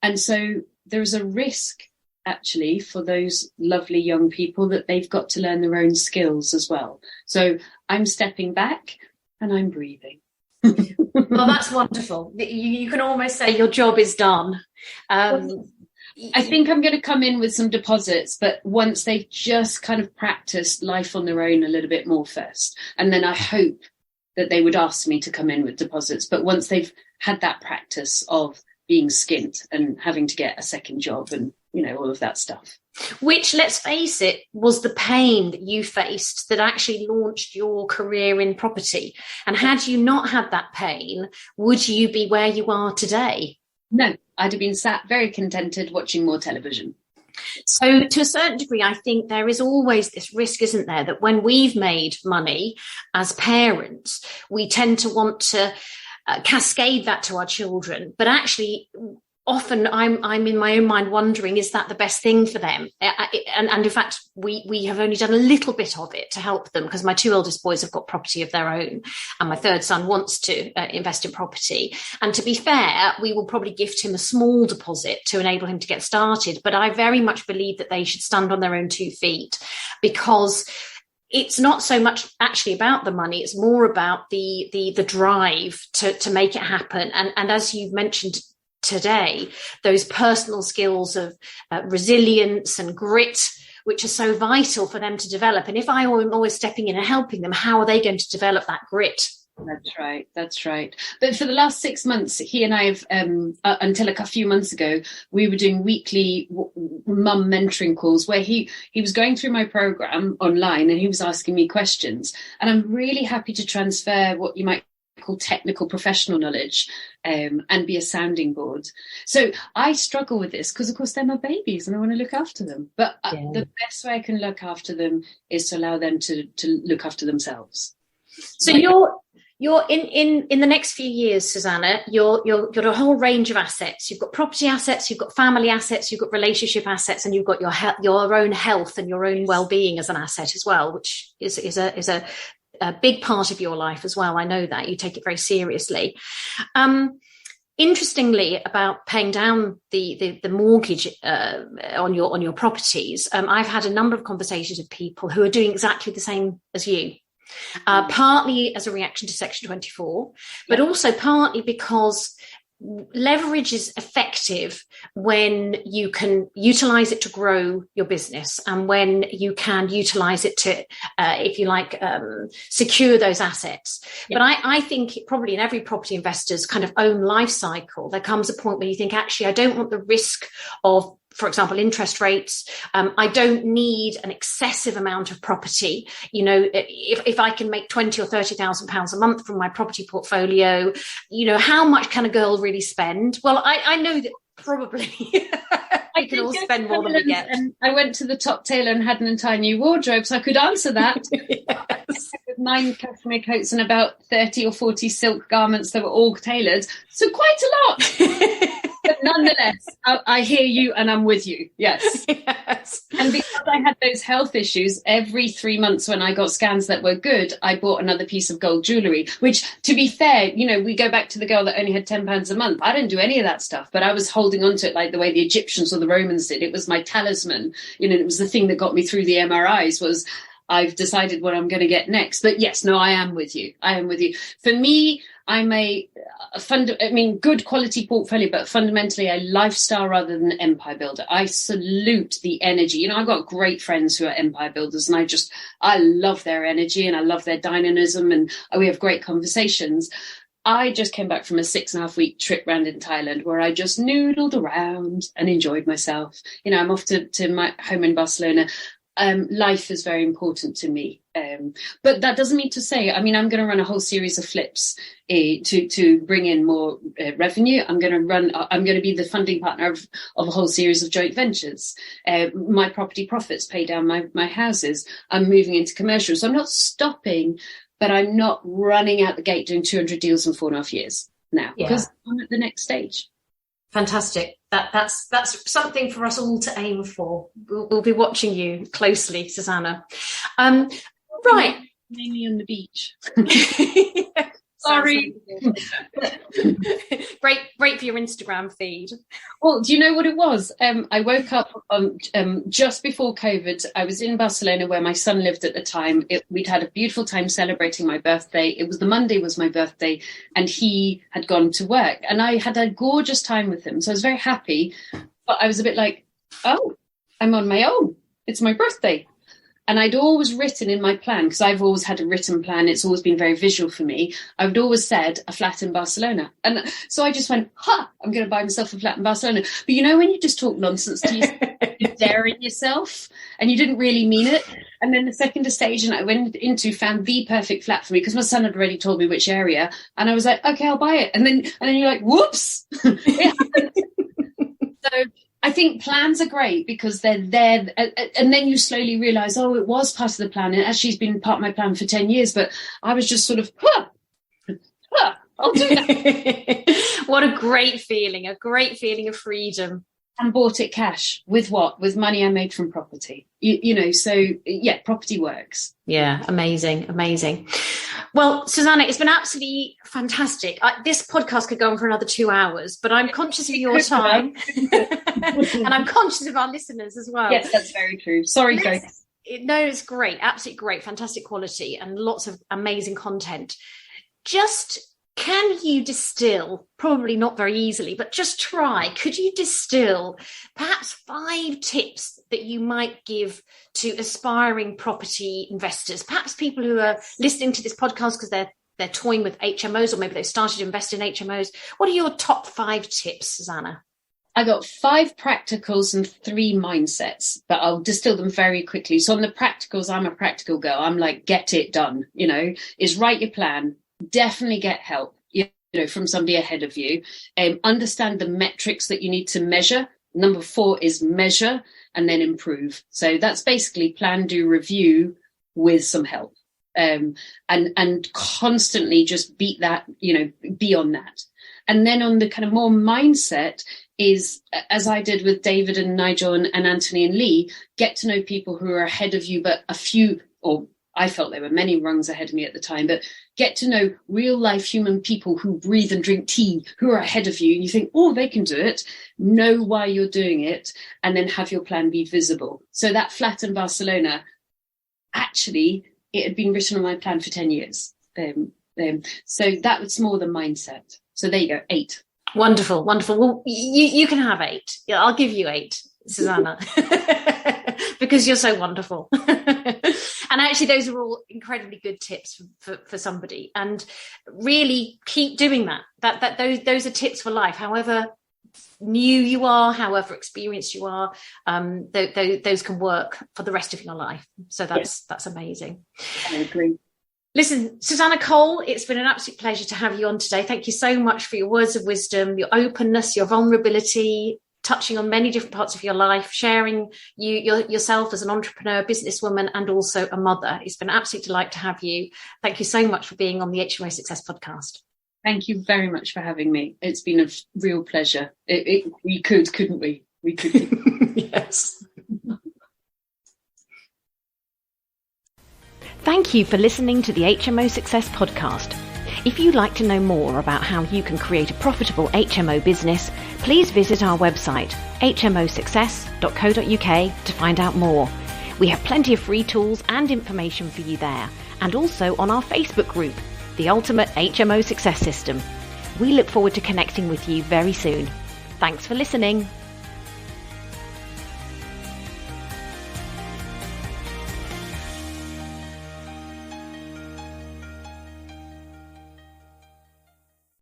And so there's a risk actually for those lovely young people that they've got to learn their own skills as well. So I'm stepping back and I'm breathing. Well, that's wonderful. You can almost say your job is done. I think I'm going to come in with some deposits, but once they've just kind of practiced life on their own a little bit more first. And then I hope that they would ask me to come in with deposits. But once they've had that practice of being skint and having to get a second job and, all of that stuff. Which, let's face it, was the pain that you faced that actually launched your career in property. And had you not had that pain, would you be where you are today? No, I'd have been sat very contented watching more television. So to a certain degree, I think there is always this risk, isn't there, that when we've made money as parents, we tend to want to cascade that to our children. But actually, often I'm in my own mind wondering, is that the best thing for them? And in fact, we have only done a little bit of it to help them, because my 2 eldest boys have got property of their own, and my 3rd son wants to invest in property. And to be fair, we will probably gift him a small deposit to enable him to get started. But I very much believe that they should stand on their own 2 feet, because it's not so much actually about the money. It's more about the drive to make it happen. And as you've mentioned today, those personal skills of resilience and grit, which are so vital for them to develop. And if I am always stepping in and helping them, how are they going to develop that grit? That's right. But for the last 6 months, he and I have, until a few months ago, we were doing weekly mum mentoring calls where he was going through my program online and he was asking me questions. And I'm really happy to transfer what you might call technical professional knowledge and be a sounding board. So I struggle with this because, of course, they're my babies and I want to look after them. But the best way I can look after them is to allow them to look after themselves. So you're in the next few years, Susannah, you've got a whole range of assets. You've got property assets, you've got family assets, you've got relationship assets, and you've got your own health and your own well-being as an asset as well, which is a big part of your life as well. I know that you take it very seriously. Interestingly, about paying down the mortgage on your properties, I've had a number of conversations with people who are doing exactly the same as you. Partly as a reaction to Section 24, but also partly because leverage is effective when you can utilize it to grow your business, and when you can utilize it to, if you like, secure those assets. Yeah. But I think probably in every property investor's kind of own life cycle, there comes a point where you think, actually, I don't want the risk of, for example, interest rates. I don't need an excessive amount of property. You know, if I can make £20,000 or £30,000 a month from my property portfolio, you know, how much can a girl really spend? Well, I know that probably I can all spend more than we get. And I went to the top tailor and had an entire new wardrobe, so I could answer that. Yes. With 9 cashmere coats and about 30 or 40 silk garments that were all tailored. So quite a lot. But nonetheless, I hear you and I'm with you. Yes. Yes. And because I had those health issues, every 3 months when I got scans that were good, I bought another piece of gold jewellery, which, to be fair, you know, we go back to the girl that only had £10 a month. I didn't do any of that stuff, but I was holding on to it like the way the Egyptians or the Romans did. It was my talisman. You know, it was the thing that got me through the MRIs was I've decided what I'm going to get next. But yes, no, I am with you. I am with you. For me, I'm good quality portfolio, but fundamentally a lifestyle rather than an empire builder. I salute the energy. You know, I've got great friends who are empire builders, and I love their energy and I love their dynamism, and we have great conversations. I just came back from a 6.5 week trip around in Thailand where I just noodled around and enjoyed myself. You know, I'm off to my home in Barcelona. Life is very important to me. But that doesn't mean to say, I mean, I'm going to run a whole series of flips to bring in more revenue. I'm going to be the funding partner of a whole series of joint ventures. My property profits pay down my houses. I'm moving into commercial. So I'm not stopping, but I'm not running out the gate doing 200 deals in 4.5 years now, because I'm at the next stage. Fantastic. That's something for us all to aim for. We'll be watching you closely, Susannah. Right. Mainly on the beach. Yeah. Sorry. Great for your Instagram feed. Well, do you know what it was? I woke up just before COVID. I was in Barcelona where my son lived at the time. We'd had a beautiful time celebrating my birthday. The Monday was my birthday, and he had gone to work. And I had a gorgeous time with him. So I was very happy. But I was a bit like, oh, I'm on my own. It's my birthday. And I'd always written in my plan, because I've always had a written plan. It's always been very visual for me. I'd always said a flat in Barcelona. And so I just went, I'm going to buy myself a flat in Barcelona. But you know, when you just talk nonsense to yourself, you're daring yourself and you didn't really mean it. And then the second stage, and I went found the perfect flat for me because my son had already told me which area. And I was like, okay, I'll buy it. And then you're like, whoops. It happened. So I think plans are great because they're there, and then you slowly realise, oh, it was part of the plan, and actually it's been part of my plan for 10 years, but I was just sort of, I'll do that. What a great feeling of freedom. And bought it cash. With what? With money I made from property. You know, so yeah, property works. Yeah, amazing. Well, Susannah, it's been absolutely fantastic. This podcast could go on for another 2 hours, but I'm conscious of your time. And I'm conscious of our listeners as well. Yes, that's very true. Sorry, folks. No, it's great. Absolutely great. Fantastic quality and lots of amazing content. Can you distill, probably not very easily, but just try, could you distill perhaps 5 tips that you might give to aspiring property investors, perhaps people who are listening to this podcast because they're toying with HMOs, or maybe they've started to invest in HMOs. What are your top 5 tips, Susannah? I got 5 practicals and 3 mindsets, but I'll distill them very quickly. So on the practicals, I'm a practical girl. I'm like, get it done, is write your plan. Definitely get help, from somebody ahead of you. Understand the metrics that you need to measure. Number 4 is measure and then improve. So that's basically plan, do, review with some help. And constantly just beat that, be on that. And then on the kind of more mindset is, as I did with David and Nigel and Anthony and Lee, get to know people who are ahead of you, but a few, or I felt there were many rungs ahead of me at the time, but get to know real life human people who breathe and drink tea, who are ahead of you. And you think, oh, they can do it. Know why you're doing it, and then have your plan be visible. So that flat in Barcelona, actually, it had been written on my plan for 10 years. So that was more the mindset. So there you go, 8. Wonderful, wonderful. Well, you can have 8. Yeah, I'll give you 8, Susannah, because you're so wonderful. And actually, those are all incredibly good tips for somebody. And really keep doing that. Those are tips for life. However new you are, however experienced you are, those can work for the rest of your life. So that's amazing. I agree. Listen, Susannah Cole, it's been an absolute pleasure to have you on today. Thank you so much for your words of wisdom, your openness, your vulnerability, touching on many different parts of your life, sharing yourself as an entrepreneur, businesswoman, and also a mother. It's been an absolute delight to have you. Thank you so much for being on the HMO Success Podcast. Thank you very much for having me. It's been a real pleasure. We couldn't we? We could. Yes. Thank you for listening to the HMO Success Podcast. If you'd like to know more about how you can create a profitable HMO business, please visit our website, hmosuccess.co.uk, to find out more. We have plenty of free tools and information for you there, and also on our Facebook group, The Ultimate HMO Success System. We look forward to connecting with you very soon. Thanks for listening.